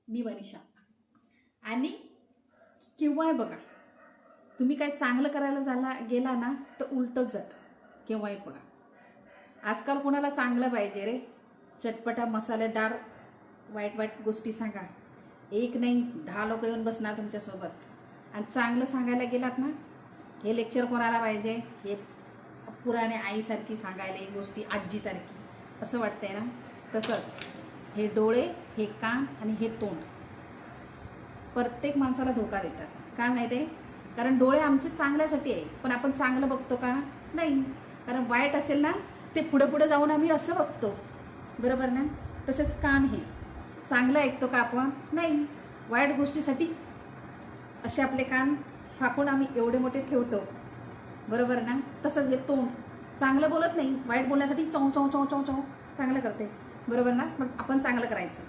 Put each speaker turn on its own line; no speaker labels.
मी वनिशा. आणि केव्हाही बघा, तुम्ही काय चांगलं करायला गेला ना तर उलटच जातं. केव्हाही बघा, आजकाल कोणाला चांगलं पाहिजे रे? चटपटा मसालेदार वाईट वाईट गोष्टी सांगा, एक नाही 10 लोक येऊन बसणार तुमच्यासोबत. आणि चांगलं सांगायला गेलात ना, हे लेक्चर कोणाला पाहिजे? हे पुराण्या आईसारखी सांगायला गोष्टी, आजीसारखी असं वाटतंय ना. तसंच हे डोळे, हे कान आणि हे तोंड प्रत्येक माणसाला धोका देतात. काय माहिती आहे? कारण डोळे आमचे चांगल्यासाठी आहे, पण आपण चांगलं बघतो का? नाही. कारण वाईट असेल ना ते पुढे पुढे जाऊन आम्ही असं बघतो, बरोबर ना? तसंच कान, हे चांगलं ऐकतो का आपण? नाही. वाईट गोष्टीसाठी असे आपले कान फाकून आम्ही एवढे मोठे ठेवतो, बरोबर ना? तसंच हे तोंड चांगलं बोलत नाही, वाईट बोलण्यासाठी चौ चौ चौ चौ चौ चांगलं करते, बरोबर ना? मग आपण चांगलं करायचं.